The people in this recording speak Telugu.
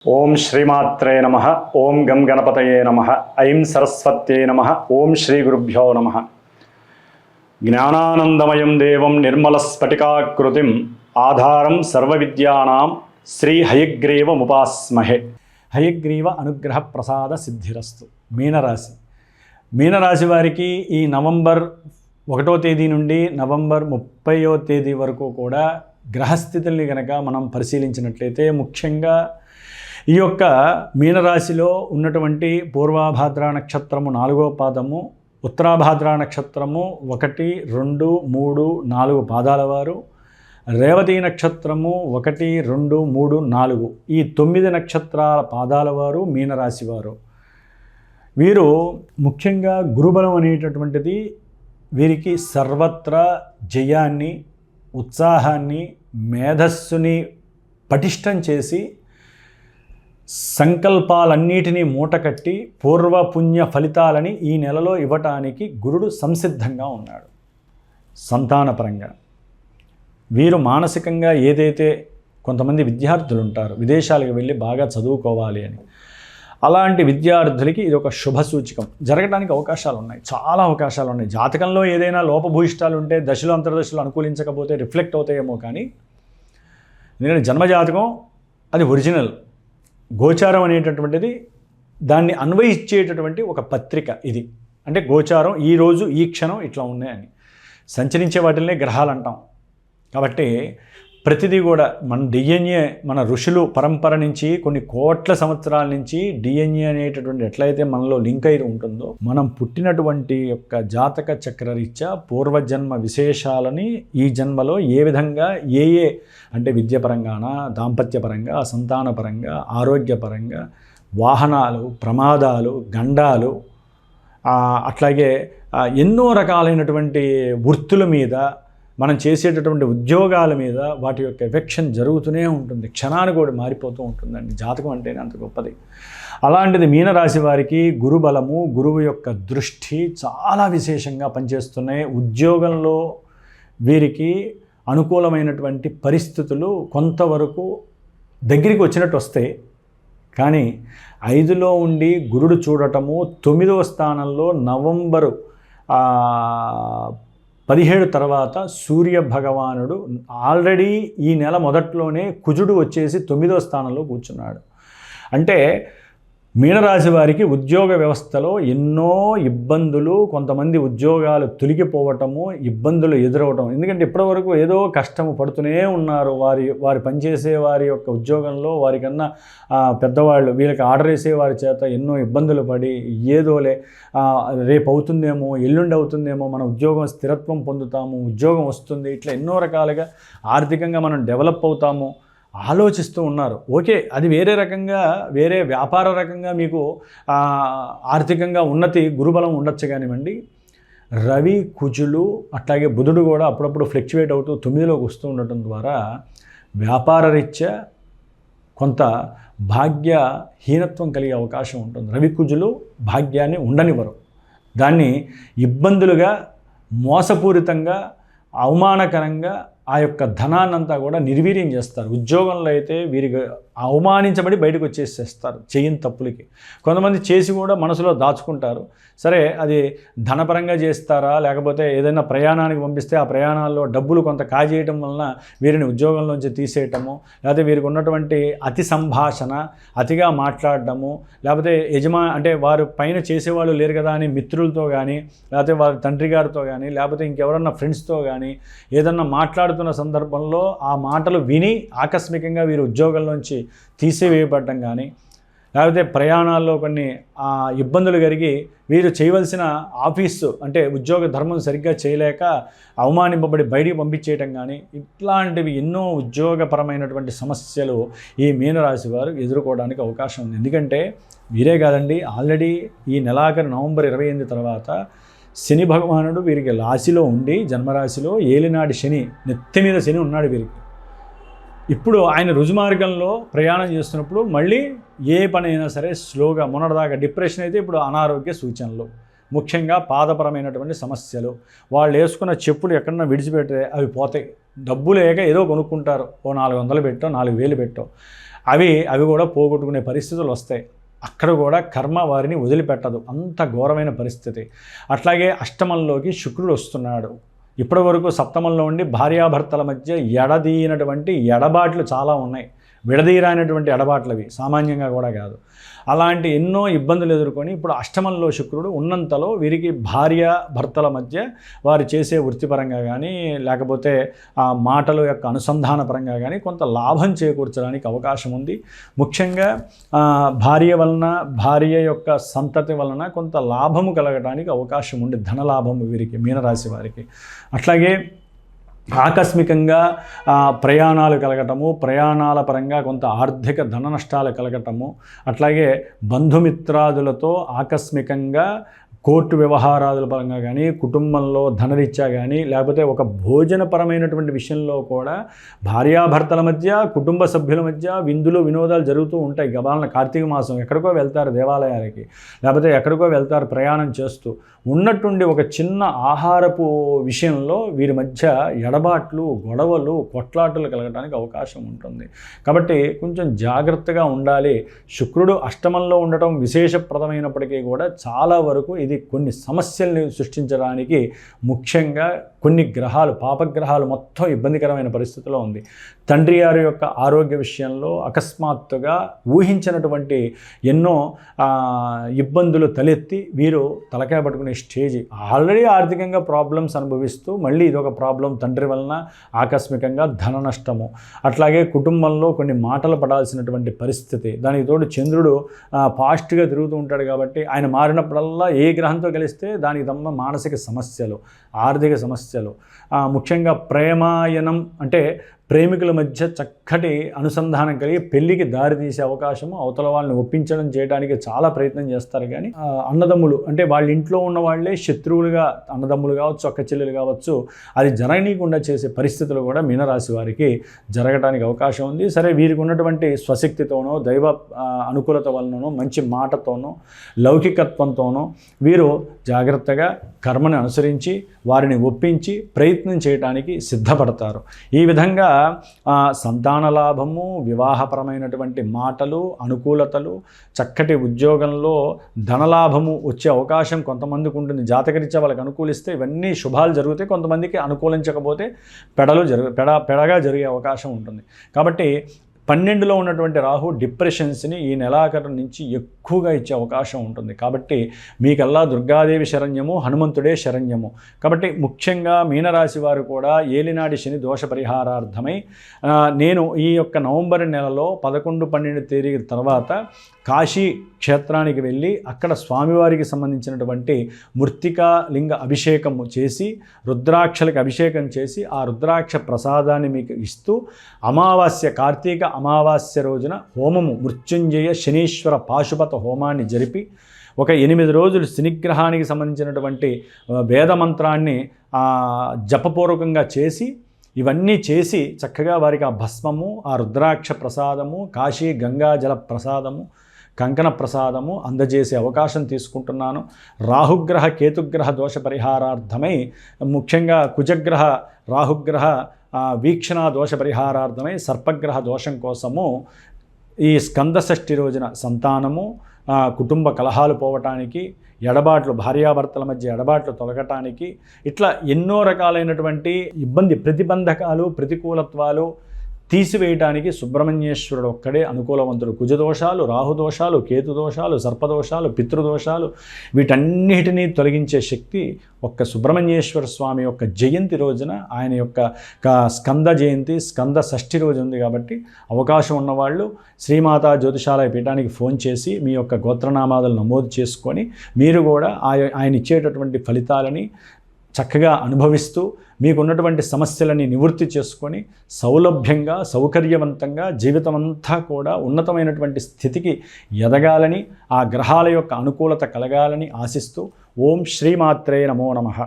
ఓం శ్రీమాత్రే నమః. ఓం గం గణపతయే నమః. ఐం సరస్వత్యై నమః. ఓం శ్రీ గురుభ్యో నమః. జ్ఞానానందమయం దేవం నిర్మలస్ఫటికాకృతిం ఆధారం సర్వవిద్యానాం శ్రీ హయగ్రీవముపాస్మహే. హయగ్రీవ అనుగ్రహ ప్రసాద సిద్ధిరస్తు. మీనరాశి వారికి ఈ నవంబర్ 1వ తేదీ నుండి నవంబర్ 30వ తేదీ వరకు కూడా గ్రహస్థితుల్ని కనుక మనం పరిశీలించినట్లయితే ముఖ్యంగా ఈ యొక్క మీనరాశిలో ఉన్నటువంటి పూర్వాభాద్ర నక్షత్రము 4వ పాదము, ఉత్తరాభాద్ర నక్షత్రము 1, 2, 3, 4 పాదాల వారు, రేవతి నక్షత్రము 1, 2, 3, 4 ఈ 9 నక్షత్రాల పాదాల వారు మీనరాశి వారు. వీరు ముఖ్యంగా గురుబలం అనేటటువంటిది వీరికి సర్వత్రా జయాన్ని, ఉత్సాహాన్ని, మేధస్సుని పటిష్టం చేసి సంకల్పాలన్నిటినీ మూటకట్టి పూర్వపుణ్య ఫలితాలని ఈ నెలలో ఇవ్వటానికి గురుడు సంసిద్ధంగా ఉన్నాడు. సంతానపరంగా వీరు మానసికంగా ఏదైతే కొంతమంది విద్యార్థులు ఉంటారు విదేశాలకు వెళ్ళి బాగా చదువుకోవాలి అని, అలాంటి విద్యార్థులకి ఇది ఒక శుభ సూచకం. జరగడానికి అవకాశాలు ఉన్నాయి, చాలా అవకాశాలు ఉన్నాయి. జాతకంలో ఏదైనా లోపభూయిష్టాలు ఉంటే దశలు అంతర్దశలు అనుకూలించకపోతే రిఫ్లెక్ట్ అవుతాయేమో, కానీ ఎందుకంటే జన్మజాతకం అది ఒరిజినల్. గోచారం అనేటటువంటిది దాన్ని అన్వయించేటటువంటి ఒక పత్రిక ఇది. అంటే గోచారం ఈరోజు ఈ క్షణం ఇట్లా ఉన్నాయని సంచరించే వాటిల్నే గ్రహాలు అంటాం. కాబట్టి ప్రతిదీ కూడా మన డిఎన్ఏ, మన ఋషులు పరంపర నుంచి కొన్ని కోట్ల సంవత్సరాల నుంచి డిఎన్ఏ అనేటటువంటి ఎట్లయితే మనలో లింక్ అయి ఉంటుందో, మనం పుట్టినటువంటి యొక్క జాతక చక్రరీత్యా పూర్వజన్మ విశేషాలని ఈ జన్మలో ఏ విధంగా ఏ అంటే విద్యపరంగాన, దాంపత్యపరంగా, సంతానపరంగా, ఆరోగ్యపరంగా, వాహనాలు, ప్రమాదాలు, గండాలు, అట్లాగే ఎన్నో రకాలైనటువంటి వృత్తుల మీద, మనం చేసేటటువంటి ఉద్యోగాల మీద వాటి యొక్క ఎఫెక్షన్ జరుగుతూనే ఉంటుంది. క్షణానికి కూడా మారిపోతూ ఉంటుందండి. జాతకం అంటేనే అంత గొప్పది. అలాంటిది మీనరాశి వారికి గురుబలము, గురువు యొక్క దృష్టి చాలా విశేషంగా పనిచేస్తున్నాయి. ఉద్యోగంలో వీరికి అనుకూలమైనటువంటి పరిస్థితులు కొంతవరకు దగ్గరికి వచ్చినట్టు వస్తాయి. కానీ 5లో ఉండి గురుడు చూడటము, 9వ స్థానంలో నవంబరు 17 తర్వాత సూర్య భగవానుడు ఆల్రెడీ ఈ నెల మొదట్లోనే కుజుడు వచ్చేసి 9వ స్థానంలో కూర్చున్నాడు. అంటే మీనరాశి వారికి ఉద్యోగ వ్యవస్థలో ఎన్నో ఇబ్బందులు, కొంతమంది ఉద్యోగాలు తొలగిపోవటము, ఇబ్బందులు ఎదురవటం. ఎందుకంటే ఇప్పటివరకు ఏదో కష్టము పడుతూనే ఉన్నారు. వారి పనిచేసే వారి యొక్క ఉద్యోగంలో వారికన్నా పెద్దవాళ్ళు వీళ్ళకి ఆర్డర్ వేసే వారి చేత ఎన్నో ఇబ్బందులు పడి ఏదోలే రేపు అవుతుందేమో, ఎల్లుండి అవుతుందేమో, మన ఉద్యోగం స్థిరత్వం పొందుతాము, ఉద్యోగం వస్తుంది, ఇట్లా ఎన్నో రకాలుగా ఆర్థికంగా మనం డెవలప్ అవుతాము ఆలోచిస్తూ ఉన్నారు. ఓకే, అది వేరే రకంగా, వేరే వ్యాపార రకంగా మీకు ఆర్థికంగా ఉన్నతి గురుబలం ఉండొచ్చు కానివ్వండి. రవి, కుజులు అట్లాగే బుధుడు కూడా అప్పుడప్పుడు ఫ్లక్చువేట్ అవుతూ 9లోకి వస్తూ ఉండటం ద్వారా వ్యాపార రీత్యా కొంత భాగ్యహీనత్వం కలిగే అవకాశం ఉంటుంది. రవి, కుజులు భాగ్యాన్ని ఉండనివ్వరు. దాన్ని ఇబ్బందులుగా, మోసపూరితంగా, అవమానకరంగా ఆ యొక్క ధనాన్నంతా కూడా నిర్వీర్యం చేస్తారు. ఉద్యోగంలో అయితే వీరికి అవమానించబడి బయటకు వచ్చేసేస్తారు చేయని తప్పులకి. కొంతమంది చేసి కూడా మనసులో దాచుకుంటారు. సరే, అది ధనపరంగా చేస్తారా, లేకపోతే ఏదైనా ప్రయాణానికి పంపిస్తే ఆ ప్రయాణాల్లో డబ్బులు కొంత కాజేయటం వలన వీరిని ఉద్యోగంలోంచి తీసేయటము, లేకపోతే వీరికి ఉన్నటువంటి అతి సంభాషణ, అతిగా మాట్లాడటము, లేకపోతే అంటే వారు పైన చేసేవాళ్ళు లేరు కదా అని మిత్రులతో కానీ, లేకపోతే వారి తండ్రి గారితో కానీ, లేకపోతే ఇంకెవరన్నా ఫ్రెండ్స్తో కానీ ఏదన్నా మాట్లాడుతున్న సందర్భంలో ఆ మాటలు విని ఆకస్మికంగా వీరు ఉద్యోగంలోంచి తీసివేయబడటం కానీ, లేకపోతే ప్రయాణాల్లో కొన్ని ఇబ్బందులు కలిగి వీరు చేయవలసిన ఆఫీసు అంటే ఉద్యోగ ధర్మం సరిగ్గా చేయలేక అవమానింపబడి బయటికి పంపించేయటం కానీ, ఇట్లాంటివి ఎన్నో ఉద్యోగపరమైనటువంటి సమస్యలు ఈ మీనరాశి వారు ఎదుర్కోవడానికి అవకాశం ఉంది. ఎందుకంటే వీరే కాదండి, ఆల్రెడీ ఈ నెలాఖరు నవంబర్ 28 తర్వాత శని భగవానుడు వీరికి రాశిలో ఉండి, జన్మరాశిలో ఏలినాటి శని, నెత్తి మీద శని ఉన్నాడు వీరికి. ఇప్పుడు ఆయన రుజుమార్గంలో ప్రయాణం చేస్తున్నప్పుడు మళ్ళీ ఏ పని అయినా సరే స్లోగా, మొన్నటిదాకా డిప్రెషన్ అయితే ఇప్పుడు అనారోగ్య సూచనలు, ముఖ్యంగా పాదపరమైనటువంటి సమస్యలు, వాళ్ళు వేసుకున్న చెప్పులు ఎక్కడన్నా విడిచిపెడితే అవి పోతాయి. డబ్బు లేక ఏదో కొనుక్కుంటారు, ఓ 400 పెట్టో 4000 పెట్టో, అవి కూడా పోగొట్టుకునే పరిస్థితులు వస్తాయి. అక్కడ కూడా కర్మ వారిని వదిలిపెట్టదు, అంత ఘోరమైన పరిస్థితి. అట్లాగే అష్టమంలోకి శుక్రుడు వస్తున్నాడు. ఇప్పటి వరకు సప్తమంలో ఉండి భార్యాభర్తల మధ్య ఎడదీనటువంటి ఎడబాట్లు చాలా ఉన్నాయి. విడదీరానటువంటి ఎడబాట్లవి, సామాన్యంగా కూడా కాదు. అలాంటి ఎన్నో ఇబ్బందులు ఎదుర్కొని ఇప్పుడు అష్టమంలో శుక్రుడు ఉన్నంతలో వీరికి భార్య భర్తల మధ్య వారు చేసే వృత్తిపరంగా కానీ, లేకపోతే ఆ మాటల యొక్క అనుసంధాన పరంగా కానీ కొంత లాభం చేకూర్చడానికి అవకాశం ఉంది. ముఖ్యంగా భార్య యొక్క సంతతి వలన కొంత లాభము కలగడానికి అవకాశం ఉంది, ధనలాభము వీరికి, మీనరాశి వారికి. అట్లాగే ఆకస్మికంగా ప్రయాణాలు కలగటము, ప్రయాణాల పరంగా కొంత ఆర్థిక ధన నష్టాలు కలగటము, అట్లాగే బంధుమిత్రాదులతో ఆకస్మికంగా కోర్టు వ్యవహారాల పరంగా కానీ, కుటుంబంలో ధనరీత్యా కానీ, లేకపోతే ఒక భోజనపరమైనటువంటి విషయంలో కూడా భార్యాభర్తల మధ్య, కుటుంబ సభ్యుల మధ్య విందులు వినోదాలు జరుగుతూ ఉంటాయి. గబాలన కార్తీక మాసం ఎక్కడికో వెళ్తారు దేవాలయాలకి, లేకపోతే ఎక్కడికో వెళ్తారు ప్రయాణం చేస్తూ. ఉన్నట్టుండి ఒక చిన్న ఆహారపు విషయంలో వీరి మధ్య ఎడబాట్లు, గొడవలు, కొట్లాటలు కలగడానికి అవకాశం ఉంటుంది. కాబట్టి కొంచెం జాగ్రత్తగా ఉండాలి. శుక్రుడు అష్టమంలో ఉండటం విశేషప్రదమైనప్పటికీ కూడా చాలా వరకు ఇది కొన్ని సమస్యల్ని సృష్టించడానికి, ముఖ్యంగా కొన్ని గ్రహాలు, పాపగ్రహాలు మొత్తం ఇబ్బందికరమైన పరిస్థితిలో ఉంది. తండ్రి గారి యొక్క ఆరోగ్య విషయంలో అకస్మాత్తుగా ఊహించినటువంటి ఎన్నో ఇబ్బందులు తలెత్తి వీరు తలకాయ పట్టుకునే స్టేజ్. ఆల్రెడీ ఆర్థికంగా ప్రాబ్లమ్స్ అనుభవిస్తూ మళ్ళీ ఇదొక ప్రాబ్లం, తండ్రి వలన ఆకస్మికంగా ధన నష్టము, అట్లాగే కుటుంబంలో కొన్ని మాటలు పడాల్సినటువంటి పరిస్థితి. దానికి తోడు చంద్రుడు ఫాస్ట్గా తిరుగుతూ ఉంటాడు కాబట్టి ఆయన మారినప్పుడల్లా ఏ గ్రహంతో కలిస్తే దానికి తమ మానసిక సమస్యలు, ఆర్థిక సమస్యలు, ముఖ్యంగా ప్రేమాయణం అంటే ప్రేమికుల మధ్య చక్కటి అనుసంధానం కలిగి పెళ్లికి దారి తీసే అవకాశము, అవతల వాళ్ళని ఒప్పించడం చేయడానికి చాలా ప్రయత్నం చేస్తారు. కానీ అన్నదమ్ములు అంటే వాళ్ళ ఇంట్లో ఉన్న వాళ్ళే శత్రువులుగా, అన్నదమ్ములు కావచ్చు, అక్క చెల్లెలు కావచ్చు, అది జరగనీయకుండా చేసే పరిస్థితులు కూడా మీనరాశి వారికి జరగడానికి అవకాశం ఉంది. సరే, వీరికి ఉన్నటువంటి స్వశక్తితోనో, దైవ అనుకూలత వలననో, మంచి మాటతోనో, లౌకికత్వంతోనో వీరు జాగ్రత్తగా కర్మని అనుసరించి వారిని ఒప్పించి ప్రయత్నం చేయడానికి సిద్ధపడతారు. ఈ విధంగా సంతాన లాభము, వివాహపరమైనటువంటి మాటలు, అనుకూలతలు, చక్కటి ఉద్యోగంలో ధనలాభము వచ్చే అవకాశం కొంతమందికి ఉంటుంది. జాతకరీత్యా వాళ్ళకి అనుకూలిస్తే ఇవన్నీ శుభాలు జరుగుతాయి. కొంతమందికి అనుకూలించకపోతే పెడగా జరిగే అవకాశం ఉంటుంది. కాబట్టి 12లో ఉన్నటువంటి రాహు డిప్రెషన్స్ని ఈ నెలాఖరు నుంచి ఎక్కువగా ఇచ్చే అవకాశం ఉంటుంది. కాబట్టి మీకల్లా దుర్గాదేవి శరణ్యము, హనుమంతుడే శరణ్యము. కాబట్టి ముఖ్యంగా మీనరాశి వారు కూడా ఏలినాడి శని దోష పరిహారార్థమై నేను ఈ యొక్క నవంబర్ నెలలో 11-12 తేదీ తర్వాత కాశీ క్షేత్రానికి వెళ్ళి అక్కడ స్వామివారికి సంబంధించినటువంటి మృత్తికా లింగ అభిషేకము చేసి, రుద్రాక్షలకు అభిషేకం చేసి, ఆ రుద్రాక్ష ప్రసాదాన్ని మీకు ఇస్తూ అమావాస్య, కార్తీక అమావాస్య రోజున హోమము, మృత్యుంజయ శనీశ్వర పాశుపత హోమాన్ని జరిపి ఒక 8 రోజులు శనిగ్రహానికి సంబంధించినటువంటి వేదమంత్రాన్ని జపపూర్వకంగా చేసి, ఇవన్నీ చేసి చక్కగా వారికి ఆ భస్మము, ఆ రుద్రాక్ష ప్రసాదము, కాశీ గంగా జల ప్రసాదము, కంకణ ప్రసాదము అందజేసే అవకాశం తీసుకుంటున్నాను. రాహుగ్రహ కేతుగ్రహ దోష పరిహారార్థమై, ముఖ్యంగా కుజగ్రహ రాహుగ్రహ వీక్షణ దోష పరిహారార్థమై సర్పగ్రహ దోషం కోసము ఈ స్కంద షష్ఠి రోజున సంతానము, కుటుంబ కలహాలు పోవటానికి, ఎడబాట్లు, భార్యాభర్తల మధ్య ఎడబాట్లు తొలగటానికి, ఇట్లా ఎన్నో రకాలైనటువంటి ప్రతిబంధకాలు, ప్రతికూలత్వాలు తీసివేయడానికి సుబ్రహ్మణ్యేశ్వరుడు ఒక్కడే అనుకూలవంతుడు. కుజదోషాలు, రాహుదోషాలు, కేతుదోషాలు, సర్పదోషాలు, పితృదోషాలు వీటన్నిటినీ తొలగించే శక్తి ఒక్క సుబ్రహ్మణ్యేశ్వర స్వామి యొక్క జయంతి రోజున, ఆయన యొక్క స్కంద జయంతి, స్కంద షష్ఠి రోజు ఉంది. కాబట్టి అవకాశం ఉన్నవాళ్ళు శ్రీమాతా జ్యోతిషాలయ పీఠానికి ఫోన్ చేసి మీ యొక్క గోత్రనామాలను నమోదు చేసుకొని మీరు కూడా ఆయన ఇచ్చేటటువంటి ఫలితాలని చక్కగా అనుభవిస్తూ మీకున్నటువంటి సమస్యలని నివృత్తి చేసుకొని సౌలభ్యంగా, సౌకర్యవంతంగా జీవితమంతా కూడా ఉన్నతమైనటువంటి స్థితికి ఎదగాలని, ఆ గ్రహాల యొక్క అనుకూలత కలగాలని ఆశిస్తూ ఓం శ్రీమాత్రే నమో నమః.